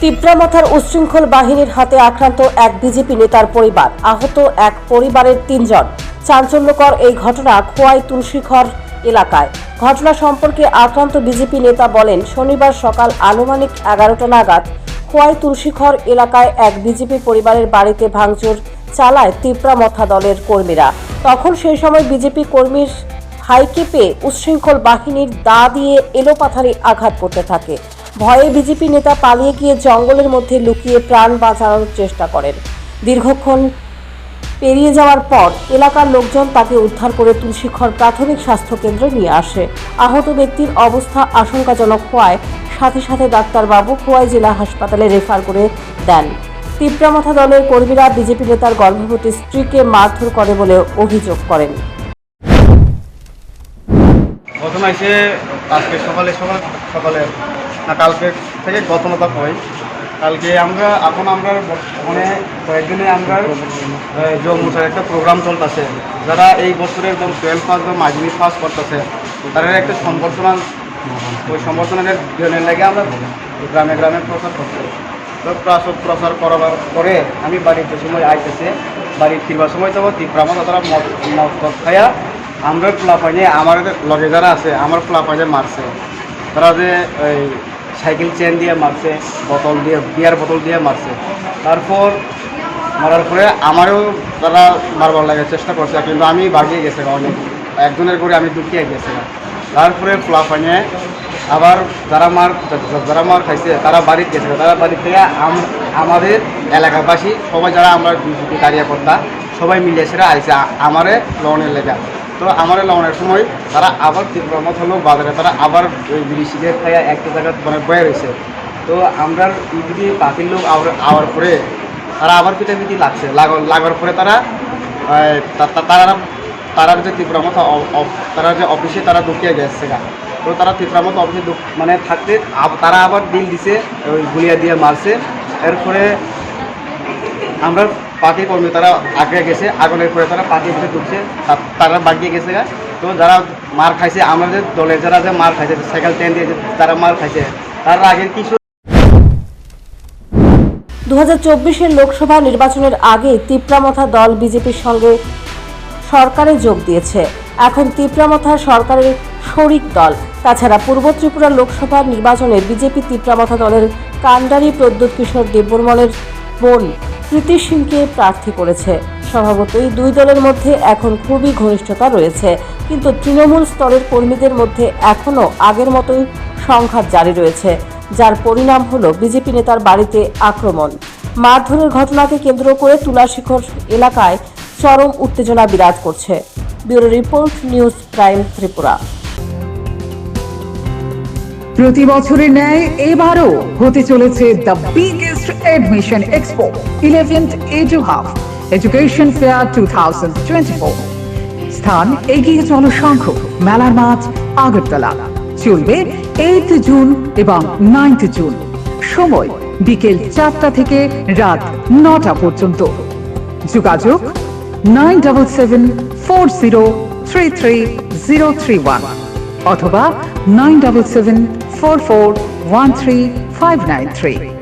তিপ্রামথার উচ্ছৃঙ্খল বাহিনীর হাতে আক্রান্ত এক বিজেপি নেতার পরিবার, আহত এক পরিবারের 3 জন। চাঞ্চল্যকর এই ঘটনা খোয়াই তুলসীঘর এলাকায়। ঘটনা সম্পর্কে আক্রান্ত বিজেপি নেতা বলেন, শনিবার সকাল আনুমানিক 11টা নাগাদ খোয়াই তুলসীঘর এলাকায় এক বিজেপি পরিবারের বাড়িতে ভাঙচুর চালায় তিপ্রামথা দলের কর্মীরা। তখন সেই সময় বিজেপি কর্মীর ভাইকে পেয়ে উচ্ছৃঙ্খল বাহিনীর দা দিয়ে এলোপাথারি আঘাত করতে থাকে। ভয়ে বিজেপি নেতা পালিয়ে গিয়ে জঙ্গলের মধ্যে লুকিয়ে প্রাণ বাঁচানোর চেষ্টা করেন। দীর্ঘক্ষণ পেরিয়ে যাওয়ার পর এলাকার লোকজন তাকে উদ্ধার করে তুলসীঘর প্রাথমিক স্বাস্থ্য কেন্দ্রে নিয়ে আসে। আহত ব্যক্তির অবস্থা আশঙ্কাজনক হওয়ায় সাথে সাথে ডাক্তারবাবু খোয়াই জেলা হাসপাতালে রেফার করে দেন। তিপ্রামথা দলের কর্মীরা বিজেপি নেতার গর্ভবতী স্ত্রীকে মারধর করে বলে অভিযোগ করেন। প্রথমে এসে আজকে সকালে না কালকে থেকে গতমতা হয়। কালকে আমরা মানে কয়েকদিনে আমরা জম্মুর একটা প্রোগ্রাম চলতেছে, যারা এই বছরে একদম 12 পাস বা মাধ্যমিক পাস করতেছে, তারা একটা সম্বর্ধনা, ওই সম্বর্ধনার জনের লাগে আমরা গ্রামে গ্রামে প্রচার করছি। প্রচার করার পরে আমি বাড়িতে সময় আইতেছে, বাড়ি ফিরবার সময় তো তিপ্রামথা তারা মদ খাইয়া আমরা পোলাপাইনে আমার লগে যারা আছে আমার পোলাপাইনে মারছে। তারা যে ওই সাইকেল চেন দিয়ে মারছে, বিয়ার বোতল দিয়ে মারছে। তারপর মারার পরে আমারও তারা মারবার লাগার চেষ্টা করছে, কিন্তু আমি ভাগিয়ে গেছে, অনেক একজনের করে আমি দুটিয়ে গেছে। তারপরে পোলাপাইনে আবার যারা মার খাইছে তারা বাড়িতে গেছে। তারা বাড়ি থেকে আমাদের এলাকাবাসী সবাই যারা আমরা ডিউটি কারিয়া করতাম সবাই মিলে সেটা আইসে আমারে লোনের লেগা। তো আমার লওয়ানোর সময় তারা আবার তিপ্রামথা লোক বাজারে তারা আবার ওই বিড়ি সিগারেট খাইয়া একটা জায়গায় মানে বয়ে রয়েছে। তো আমরা যদি বাকির লোক আওয়ার পরে তারা আবার পিটাপিটি লাগছে, লাগার পরে তারা যে তিপ্রামথা তারা যে অফিসে তারা ঢুকিয়ে গেছে গা। তো তারা তিপ্রামথা অফিসে মানে থাকতে তারা আবার ডিল দিছে, ওই গুলিয়া দিয়ে মারছে। এরপরে আমরা পার্টি কর্মী তারা আগে গেছে, আগুনের পরে তারা পার্টির ভিতরে ঢুকছে, তারা বাগিয়ে গেছে। তো যারা মার খাইছে আমাদের দলের যারা যে মার খাইছে সাইকেল ট্রেন দিয়ে তারা মার খাইছে, তার আগের কিছু 2024-এর লোকসভা নির্বাচনের আগে তিপ্রামথা দল বিজেপির সঙ্গে সরকারে যোগ দিয়েছে। এখন তিপ্রামথা সরকারের শরিক দল। তাছাড়া পূর্ব ত্রিপুরা লোকসভা নির্বাচনে বিজেপি তিপ্রামথা দলের কান্ডারি প্রদ্যুৎ কিশোর দেববর্মনের বোন প্রীতি সিংকে প্রার্থী করেছে। স্বভাবতই দুই দলের মধ্যে এখন খুবই ঘনিষ্ঠতা রয়েছে, কিন্তু তৃণমূল স্তরের কর্মীদের মধ্যে এখনও আগের মতোই সংঘাত জারি রয়েছে, যার পরিণাম হলো বিজেপি নেতার বাড়িতে আক্রমণ। মারধরের ঘটনাকে কেন্দ্র করে তুলসীঘর এলাকায় চরম উত্তেজনা বিরাজ করছে। Bureau report, news prime Tripura. প্রতি বছরের ন্যায় এবারও হতে চলেছে the biggest admission expo 11th edu hub education fair 2024। স্থান এগিয়ে চলো শঙ্খ মেলার মাঠ, আগরতলা। চলবে 8 জুন এবং 9 জুন। সময় বিকেল 4টা থেকে রাত 9টা পর্যন্ত। যোগাযোগ 9774033031 অথবা 9774413593।